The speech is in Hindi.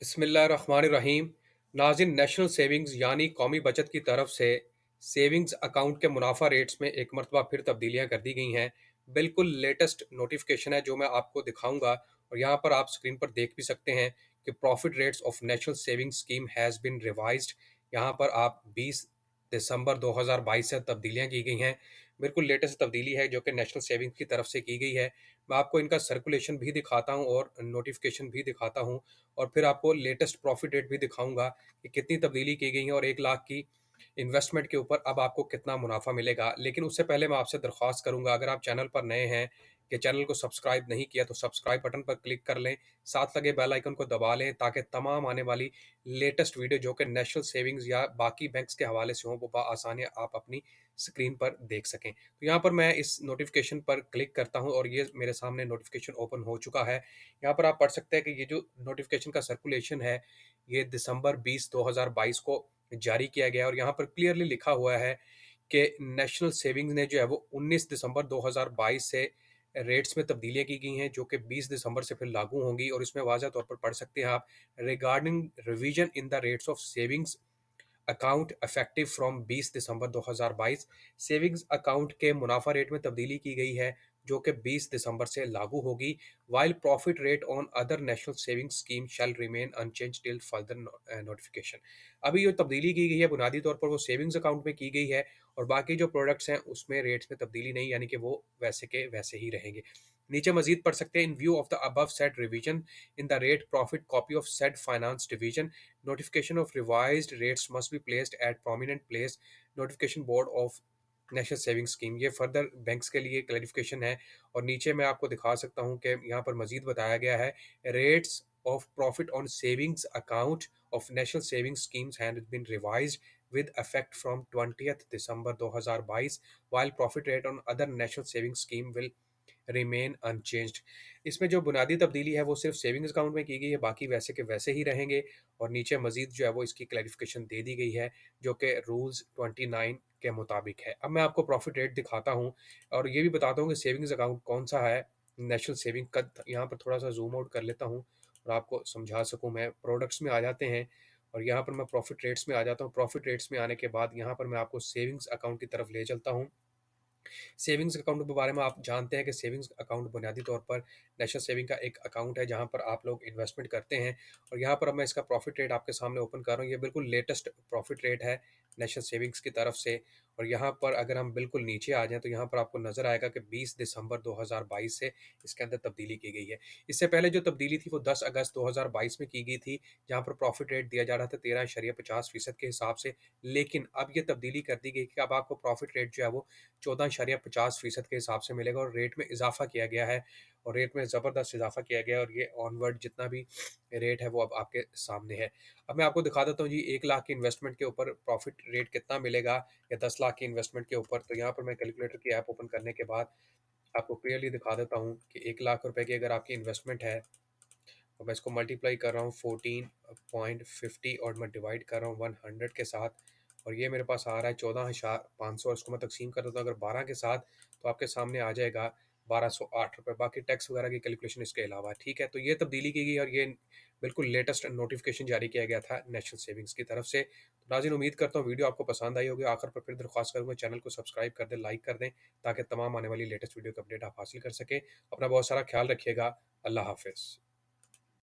बिस्मिल्लाहिर्रहमानिर्रहीम। नाज़रीन, नेशनल सेविंग्स यानी कौमी बचत की तरफ से सेविंग्स अकाउंट के मुनाफा रेट्स में एक मरतबा फिर तब्दीलियां कर दी गई हैं। बिल्कुल लेटेस्ट नोटिफिकेशन है जो मैं आपको दिखाऊंगा और यहाँ पर आप स्क्रीन पर देख भी सकते हैं कि profit rates of national saving scheme has been revised. यहाँ पर आप 20 दिसंबर 2022 से तब्दीलियां की गई हैं। बिल्कुल लेटेस्ट तब्दीली है जो कि नेशनल सेविंग की तरफ से की गई है। मैं आपको इनका सर्कुलेशन भी दिखाता हूँ और नोटिफिकेशन भी दिखाता हूँ और फिर आपको लेटेस्ट प्रॉफिट रेट भी दिखाऊंगा कि कितनी तब्दीली की गई है और 1 लाख की इन्वेस्टमेंट के ऊपर अब आपको कितना मुनाफा मिलेगा। लेकिन उससे पहले मैं आपसे दरख्वास्त करूंगा, अगर आप चैनल पर नए हैं कि चैनल को सब्सक्राइब नहीं किया तो सब्सक्राइब बटन पर क्लिक कर लें, साथ लगे बेल आइकन को दबा लें ताकि तमाम आने वाली लेटेस्ट वीडियो जो कि नेशनल सेविंग्स या बाकी बैंक्स के हवाले से हों वो आसानी आप अपनी स्क्रीन पर देख सकें। तो यहाँ पर मैं इस नोटिफिकेशन पर क्लिक करता हूँ और ये मेरे सामने नोटिफिकेशन ओपन हो चुका है। यहाँ पर आप पढ़ सकते हैं कि ये जो नोटिफिकेशन का सर्कुलेशन है ये दिसंबर 20 2022 को जारी किया गया है और यहाँ पर क्लियरली लिखा हुआ है कि नेशनल सेविंग्स ने जो है वो 19 दिसंबर 2022 से रेट्स में तब्दीलियां की गई हैं जो कि 20 दिसंबर से फिर लागू होंगी और इसमें वाज़ह तौर पर पढ़ सकते हैं आप, regarding revision in the rates of savings account effective from 20 December 2022। Savings account के मुनाफा रेट में तब्दीली की गई है जो कि 20 दिसंबर से लागू होगी। While profit rate on other national saving scheme shall remain unchange till further notification. अभी जो तब्दीली की गई है बुनियादी तौर पर वो सेविंग्स अकाउंट में की गई है और बाकी जो प्रोडक्ट्स हैं उसमें रेट्स में तब्दीली नहीं, यानी कि वो वैसे के वैसे ही रहेंगे। नीचे मजीद पढ़ सकते हैं, इन view of the above set revision in the rate profit copy of set finance division notification of revised rates must be placed at prominent place notification board of national saving scheme. ये फर्दर बैंक्स के लिए क्लैरिफिकेशन है और नीचे मैं आपको दिखा सकता हूँ कि यहाँ पर मजीद बताया गया है, rates of profit on savings account of national saving schemes have been revised with effect from 20th December 2022 while profit rate on other national saving scheme will remain unchanged. इसमें जो बुनियादी तब्दीली है वो सिर्फ सेविंग्स अकाउंट में की गई है, बाकी वैसे के वैसे ही रहेंगे और नीचे मजीद जो है वो इसकी क्लैरिफिकेशन दे दी गई है जो कि रूल्स 29 के मुताबिक है। अब मैं आपको प्रॉफिट रेट दिखाता हूँ और ये भी बताता हूँ कि सेविंग्स अकाउंट कौन सा है नेशनल सेविंग का। यहाँ पर थोड़ा सा जूम आउट कर लेता हूँ और आपको समझा सकूँ। मैं प्रोडक्ट्स में आ जाते हैं और यहाँ पर मैं प्रॉफिट रेट्स में आ जाता हूँ। प्रॉफिट रेट्स में आने के बाद यहाँ पर मैं आपको सेविंग्स अकाउंट की तरफ ले चलता हूँ। सेविंग्स अकाउंट के बारे में आप जानते हैं कि सेविंग्स अकाउंट बुनियादी तौर पर नेशनल सेविंग का एक अकाउंट है जहां पर आप लोग इन्वेस्टमेंट करते हैं और यहां पर अब मैं इसका प्रॉफिट रेट आपके सामने ओपन कर रहा हूं। ये बिल्कुल लेटेस्ट प्रॉफिट रेट है नेशनल सेविंग्स की तरफ से और यहाँ पर अगर हम बिल्कुल नीचे आ जाएं तो यहाँ पर आपको नजर आएगा कि 20 दिसंबर 2022 से इसके अंदर तब्दीली की गई है। इससे पहले जो तब्दीली थी वो 10 अगस्त 2022 में की गई थी जहाँ पर प्रॉफिट रेट दिया जा रहा था 13.50% के हिसाब से। लेकिन अब ये तब्दीली कर दी गई कि अब आपको प्रॉफिट रेट जो है वो 14.50% के हिसाब से मिलेगा और रेट में इजाफा किया गया है और रेट में ज़बरदस्त इजाफा किया गया है और ये ऑनवर्ड जितना भी रेट है वो अब आपके सामने है। अब मैं आपको दिखा देता हूँ जी 1 लाख की इन्वेस्टमेंट के ऊपर प्रॉफिट रेट कितना मिलेगा या 10 लाख की इन्वेस्टमेंट के ऊपर। तो यहाँ पर मैं कैलकुलेटर की ऐप ओपन करने के बाद आपको क्लियरली दिखा देता हूँ कि 1 लाख रुपए की अगर आपकी इन्वेस्टमेंट है तो मैं इसको मल्टीप्लाई कर रहा हूँ 14.50 और मैं डिवाइड कर रहा हूँ 100 के साथ और ये मेरे पास आ रहा है 14,500 और इसको मैं तकसीम कर देता हूँ अगर 12 के साथ तो आपके सामने आ जाएगा 1208 रुपये। बाकी टैक्स वगैरह की कैलकुलेशन इसके अलावा है। ठीक है, तो ये तब्दीली की गई और ये बिल्कुल लेटेस्ट नोटिफिकेशन जारी किया गया था नेशनल सेविंग्स की तरफ से। तो नाज़रीन, उम्मीद करता हूँ वीडियो आपको पसंद आई होगी। आखिर पर फिर दरख्वास्त करूँगा चैनल को सब्सक्राइब कर दें, लाइक कर दें ताकि तमाम आने वाली लेटेस्ट वीडियो का अपडेट आप हासिल कर सकें। अपना बहुत सारा ख्याल रखिएगा। अल्लाह हाफिज़।